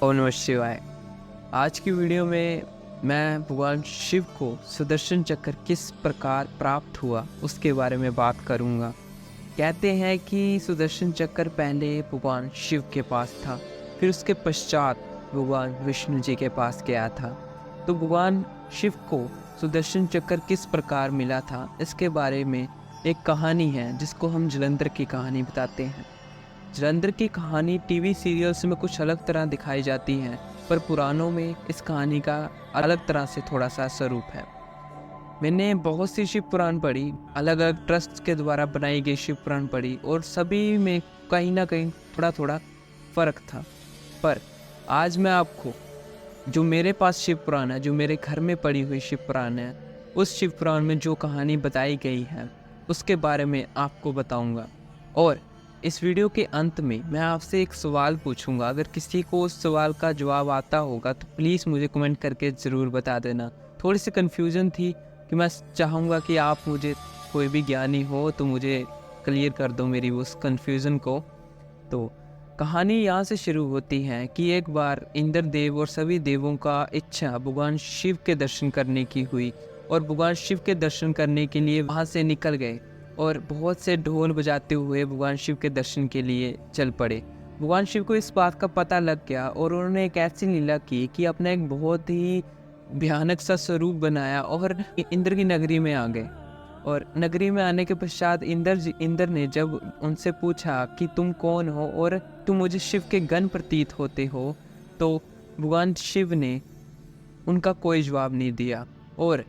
ओम नमः शिवाय। आज की वीडियो में मैं भगवान शिव को सुदर्शन चक्र किस प्रकार प्राप्त हुआ उसके बारे में बात करूंगा। कहते हैं कि सुदर्शन चक्र पहले भगवान शिव के पास था, फिर उसके पश्चात भगवान विष्णु जी के पास गया था। तो भगवान शिव को सुदर्शन चक्र किस प्रकार मिला था इसके बारे में एक कहानी है जिसको हम जलंधर की कहानी बताते हैं। जलंधर की कहानी टीवी सीरियल्स में कुछ अलग तरह दिखाई जाती है, पर पुराणों में इस कहानी का अलग तरह से थोड़ा सा स्वरूप है। मैंने बहुत सी शिव पुराण पढ़ी, अलग अलग ट्रस्ट के द्वारा बनाई गई शिव पुराण पढ़ी, और सभी में कहीं ना कहीं थोड़ा थोड़ा फर्क था। पर आज मैं आपको जो मेरे पास शिव पुराण है, जो मेरे घर में पड़ी हुई शिव पुराण है, उस शिव पुराण में जो कहानी बताई गई है उसके बारे में आपको बताऊंगा। और इस वीडियो के अंत में मैं आपसे एक सवाल पूछूंगा। अगर किसी को उस सवाल का जवाब आता होगा तो प्लीज़ मुझे कमेंट करके ज़रूर बता देना। थोड़ी सी कन्फ्यूज़न थी कि मैं चाहूँगा कि आप मुझे, कोई भी ज्ञानी हो तो मुझे क्लियर कर दो मेरी उस कन्फ्यूज़न को। तो कहानी यहाँ से शुरू होती है कि एक बार इंद्र देव और सभी देवों का इच्छा भगवान शिव के दर्शन करने की हुई, और भगवान शिव के दर्शन करने के लिए वहाँ से निकल गए और बहुत से ढोल बजाते हुए भगवान शिव के दर्शन के लिए चल पड़े। भगवान शिव को इस बात का पता लग गया और उन्होंने एक ऐसी लीला की कि अपना एक बहुत ही भयानक सा स्वरूप बनाया और इंद्र की नगरी में आ गए। और नगरी में आने के पश्चात इंद्र ने जब उनसे पूछा कि तुम कौन हो और तुम मुझे शिव के गण प्रतीत होते हो, तो भगवान शिव ने उनका कोई जवाब नहीं दिया। और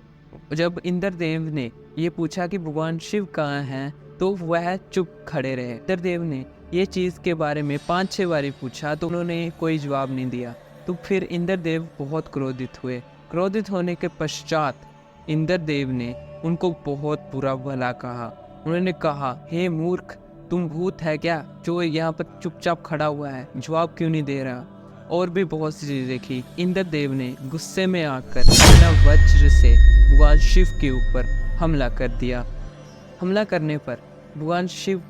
जब इंद्रदेव ने ये पूछा कि भगवान शिव कहाँ हैं, तो वह चुप खड़े रहे। इंद्रदेव ने ये चीज़ के बारे में 5-6 बारी पूछा तो उन्होंने कोई जवाब नहीं दिया। तो फिर इंद्रदेव बहुत क्रोधित हुए। क्रोधित होने के पश्चात इंद्रदेव ने उनको बहुत बुरा भला कहा। उन्होंने कहा, हे मूर्ख, तुम भूत है क्या जो यहाँ पर चुपचाप खड़ा हुआ है, जवाब क्यों नहीं दे रहा? और भी बहुत सी चीज़ें देखी। इंद्रदेव ने गुस्से में आकर अपना वज्र से भगवान शिव के ऊपर हमला कर दिया। हमला करने पर भगवान शिव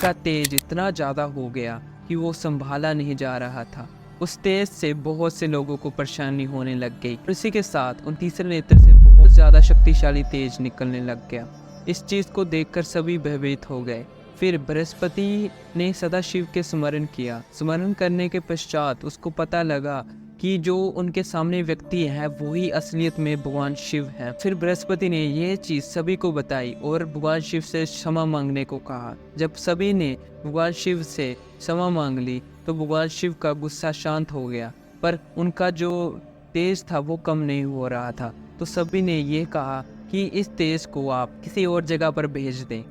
का तेज इतना ज़्यादा हो गया कि वो संभाला नहीं जा रहा था। उस तेज से बहुत से लोगों को परेशानी होने लग गई। इसी के साथ उन तीसरे नेत्र से बहुत ज़्यादा शक्तिशाली तेज निकलने लग गया। इस चीज़ को देखकर सभी भयभीत हो गए। फिर बृहस्पति ने सदाशिव के स्मरण किया। स्मरण करने के पश्चात उसको पता लगा कि जो उनके सामने व्यक्ति है वही असलियत में भगवान शिव हैं। फिर बृहस्पति ने यह चीज़ सभी को बताई और भगवान शिव से क्षमा मांगने को कहा। जब सभी ने भगवान शिव से क्षमा मांग ली तो भगवान शिव का गुस्सा शांत हो गया, पर उनका जो तेज था वो कम नहीं हो रहा था। तो सभी ने ये कहा कि इस तेज को आप किसी और जगह पर भेज दें।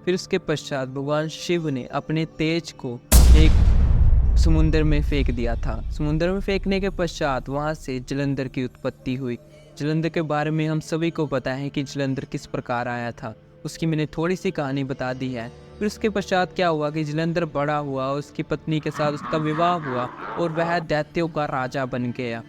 फिर उसके पश्चात भगवान शिव ने अपने तेज को एक समुंदर में फेंक दिया था। समुंदर में फेंकने के पश्चात वहाँ से जलंधर की उत्पत्ति हुई। जलंधर के बारे में हम सभी को पता है कि जलंधर किस प्रकार आया था, उसकी मैंने थोड़ी सी कहानी बता दी है। फिर उसके पश्चात क्या हुआ कि जलंधर बड़ा हुआ, उसकी पत्नी के साथ उसका विवाह हुआ और वह दैत्यों का राजा बन गया।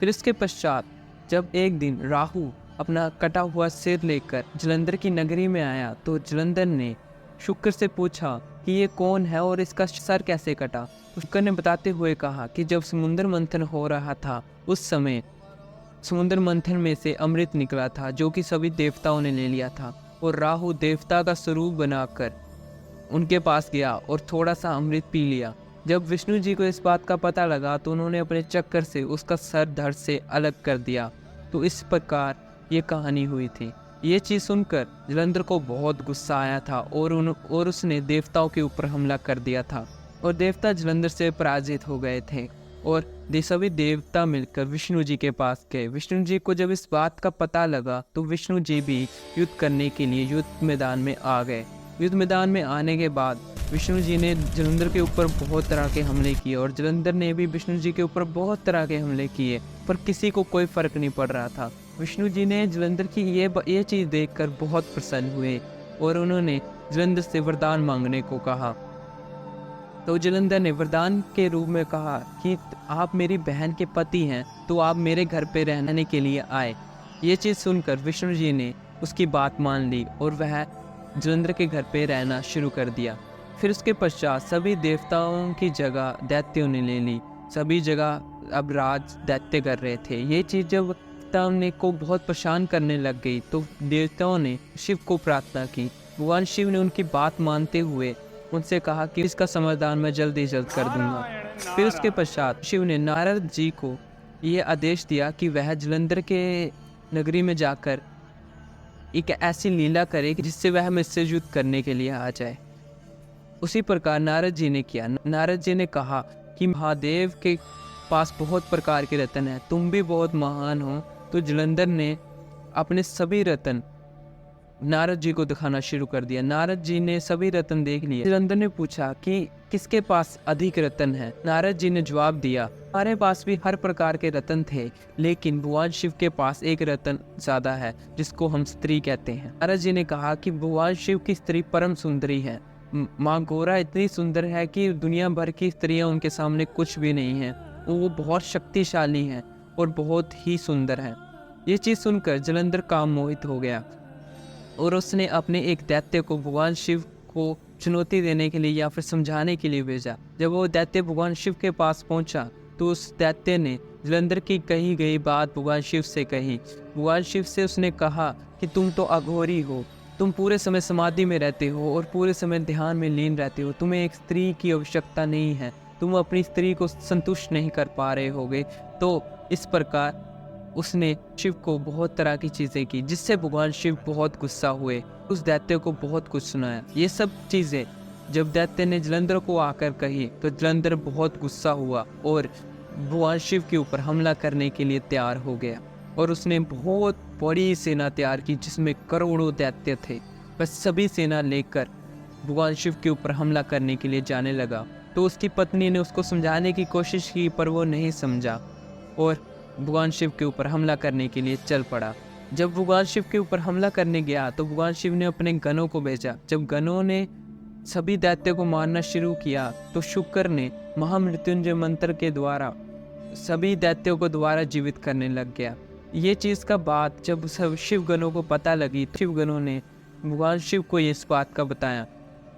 फिर इसके पश्चात जब एक दिन राहु अपना कटा हुआ सिर लेकर जलंधर की नगरी में आया तो जलंधर ने शुक्र से पूछा कि ये कौन है और इसका सर कैसे कटा। तो शुक्र ने बताते हुए कहा कि जब समुद्र मंथन हो रहा था उस समय समुद्र मंथन में से अमृत निकला था जो कि सभी देवताओं ने ले लिया था, और राहु देवता का स्वरूप बनाकर उनके पास गया और थोड़ा सा अमृत पी लिया। जब विष्णु जी को इस बात का पता लगा तो उन्होंने अपने चक्कर से उसका सर धड़ से अलग कर दिया। तो इस प्रकार ये कहानी हुई थी। ये चीज़ सुनकर जलंधर को बहुत गुस्सा आया था और उसने देवताओं के ऊपर हमला कर दिया था, और देवता जलंधर से पराजित हो गए थे। और सभी देवता मिलकर विष्णु जी के पास गए। विष्णु जी को जब इस बात का पता लगा तो विष्णु जी भी युद्ध करने के लिए युद्ध मैदान में आ गए। युद्ध मैदान में आने के बाद विष्णु जी ने जलंधर के ऊपर बहुत तरह के हमले किए और जलंधर ने भी विष्णु जी के ऊपर बहुत तरह के हमले किए, पर किसी को कोई फर्क नहीं पड़ रहा था। विष्णु जी ने जलंधर की ये चीज़ देखकर बहुत प्रसन्न हुए और उन्होंने जलंधर से वरदान मांगने को कहा। तो जलंधर ने वरदान के रूप में कहा कि आप मेरी बहन के पति हैं, तो आप मेरे घर पे रहने के लिए आए। ये चीज़ सुनकर विष्णु जी ने उसकी बात मान ली और वह जलंधर के घर पे रहना शुरू कर दिया। फिर उसके पश्चात सभी देवताओं की जगह दैत्यों ने ले ली। सभी जगह अब राज दैत्य कर रहे थे। ये चीज़ जब ने को बहुत परेशान करने लग गई तो देवताओं ने शिव को प्रार्थना की। भगवान शिव ने उनकी बात मानते हुए उनसे कहा कि इसका समाधान मैं जल्द ही जल्द कर दूंगा। फिर उसके पश्चात शिव ने नारद जी को ये आदेश दिया कि वह जालंधर के नगरी में जाकर एक ऐसी लीला करे कि जिससे वह मुझसे युद्ध करने के लिए आ जाए। उसी प्रकार नारद जी ने किया। नारद जी ने कहा कि महादेव के पास बहुत प्रकार के रत्न हैं, तुम भी बहुत महान हो। तो जालंधर ने अपने सभी रत्न नारद जी को दिखाना शुरू कर दिया। नारद जी ने सभी रत्न देख लिए। जालंधर ने पूछा कि किसके पास अधिक रत्न है। नारद जी ने जवाब दिया, हमारे पास भी हर प्रकार के रत्न थे, लेकिन भगवान शिव के पास एक रत्न ज्यादा है जिसको हम स्त्री कहते हैं। नारद जी ने कहा कि भगवान शिव की स्त्री परम सुंदरी है। माँ गौरा इतनी सुंदर है कि दुनिया भर की स्त्रियां उनके सामने कुछ भी नहीं है। वो बहुत शक्तिशाली हैं और बहुत ही सुंदर हैं। ये चीज़ सुनकर जालंधर काम मोहित हो गया और उसने अपने एक दैत्य को भगवान शिव को चुनौती देने के लिए या फिर समझाने के लिए भेजा। जब वो दैत्य भगवान शिव के पास पहुंचा तो उस दैत्य ने जालंधर की कही गई बात भगवान शिव से कही। भगवान शिव से उसने कहा कि तुम तो अघोरी हो, तुम पूरे समय समाधि में रहते हो और पूरे समय ध्यान में लीन रहते हो, तुम्हें एक स्त्री की आवश्यकता नहीं है, तुम अपनी स्त्री को संतुष्ट नहीं कर पा रहे होगे। तो इस प्रकार उसने शिव को बहुत तरह की चीज़ें की जिससे भगवान शिव बहुत गुस्सा हुए। उस दैत्य को बहुत कुछ सुनाया। ये सब चीज़ें जब दैत्य ने जालंधर को आकर कही तो जालंधर बहुत गुस्सा हुआ और भगवान शिव के ऊपर हमला करने के लिए तैयार हो गया और उसने बहुत बड़ी सेना तैयार की जिसमें करोड़ों दैत्य थे। बस सभी सेना लेकर भगवान शिव के ऊपर हमला करने के लिए जाने लगा। तो उसकी पत्नी ने उसको समझाने की कोशिश की पर वो नहीं समझा और भगवान शिव के ऊपर हमला करने के लिए चल पड़ा। जब भगवान शिव के ऊपर हमला करने गया तो भगवान शिव ने अपने गणों को भेजा। जब गणों ने सभी दैत्यों को मारना शुरू किया तो शुक्र ने महामृत्युंजय मंत्र के द्वारा सभी दैत्यों को दोबारा जीवित करने लग गया। ये चीज़ का बात जब सब शिव गणों को पता लगी तो शिव गणों ने भगवान शिव को इस बात का बताया।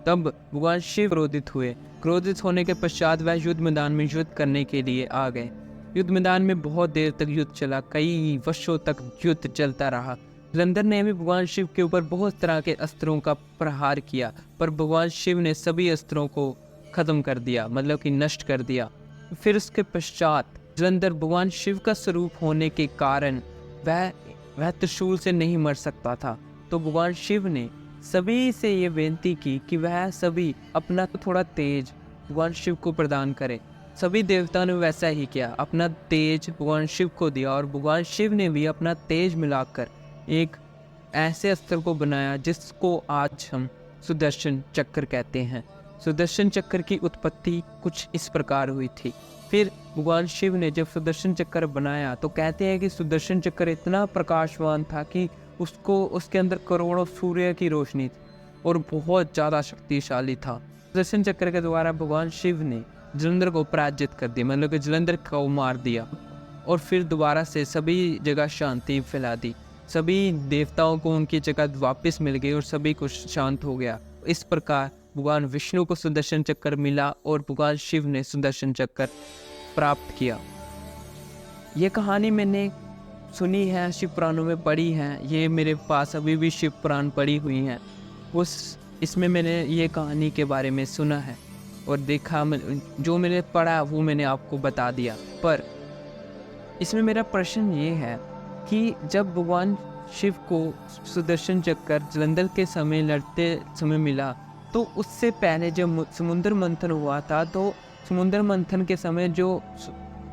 तब भगवान शिव क्रोधित हुए। क्रोधित होने के पश्चात वह युद्ध मैदान में युद्ध करने के लिए आ गए। युद्ध मैदान में बहुत देर तक युद्ध चला, कई वर्षों तक युद्ध चलता रहा। जालंधर ने भी भगवान शिव के ऊपर बहुत तरह के अस्त्रों का प्रहार किया पर भगवान शिव ने सभी अस्त्रों को खत्म कर दिया, मतलब कि नष्ट कर दिया। फिर उसके पश्चात जालंधर भगवान शिव का स्वरूप होने के कारण वह त्रिशूल से नहीं मर सकता था। तो भगवान शिव ने सभी से ये बेनती की कि वह सभी अपना थोड़ा तेज भगवान शिव को प्रदान करें। सभी देवताओं ने वैसा ही किया, अपना तेज भगवान शिव को दिया और भगवान शिव ने भी अपना तेज मिलाकर एक ऐसे अस्त्र को बनाया जिसको आज हम सुदर्शन चक्र कहते हैं। सुदर्शन चक्र की उत्पत्ति कुछ इस प्रकार हुई थी। फिर भगवान शिव ने जब सुदर्शन चक्र बनाया तो कहते हैं कि सुदर्शन चक्र इतना प्रकाशवान था कि उसके अंदर करोड़ों सूर्य की रोशनी थी और बहुत ज़्यादा शक्तिशाली था। सुदर्शन चक्र के द्वारा भगवान शिव ने जालंधर को पराजित कर दिया, मतलब कि जालंधर को मार दिया और फिर दोबारा से सभी जगह शांति फैला दी। सभी देवताओं को उनकी जगह वापस मिल गई और सभी कुछ शांत हो गया। इस प्रकार भगवान विष्णु को सुदर्शन चक्र मिला और भगवान शिव ने सुदर्शन चक्र प्राप्त किया। ये कहानी मैंने सुनी है, शिव पुराणों में पढ़ी है। ये मेरे पास अभी भी शिव पुराण पढ़ी हुई हैं। इसमें मैंने ये कहानी के बारे में सुना है और देखा, जो मैंने पढ़ा वो मैंने आपको बता दिया। पर इसमें मेरा प्रश्न ये है कि जब भगवान शिव को सुदर्शन चक्र जालंधर के समय लड़ते समय मिला तो उससे पहले जब समुद्र मंथन हुआ था तो समुद्र मंथन के समय जो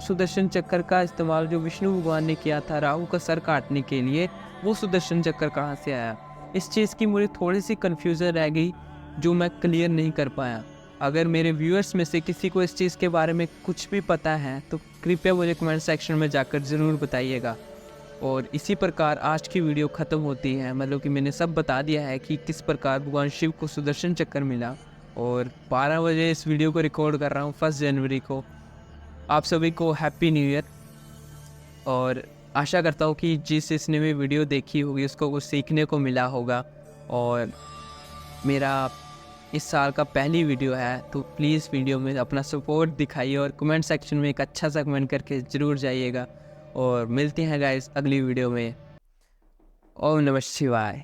सुदर्शन चक्र का इस्तेमाल जो विष्णु भगवान ने किया था राहु का सर काटने के लिए, वो सुदर्शन चक्र कहाँ से आया? इस चीज़ की मुझे थोड़ी सी कन्फ्यूज़न रह गई जो मैं क्लियर नहीं कर पाया। अगर मेरे व्यूअर्स में से किसी को इस चीज़ के बारे में कुछ भी पता है तो कृपया मुझे कमेंट सेक्शन में जाकर ज़रूर बताइएगा। और इसी प्रकार आज की वीडियो ख़त्म होती है, मतलब कि मैंने सब बता दिया है कि किस प्रकार भगवान शिव को सुदर्शन चक्र मिला। और 12 बजे इस वीडियो को रिकॉर्ड कर रहा हूँ 1 जनवरी को। आप सभी को हैप्पी न्यू ईयर। और आशा करता हूँ कि जिसने भी वीडियो देखी होगी उसको कुछ सीखने को मिला होगा। और मेरा इस साल का पहली वीडियो है, तो प्लीज़ वीडियो में अपना सपोर्ट दिखाइए और कमेंट सेक्शन में एक अच्छा सा कमेंट करके ज़रूर जाइएगा। और मिलते हैं गाइस अगली वीडियो में। ओम नमः शिवाय।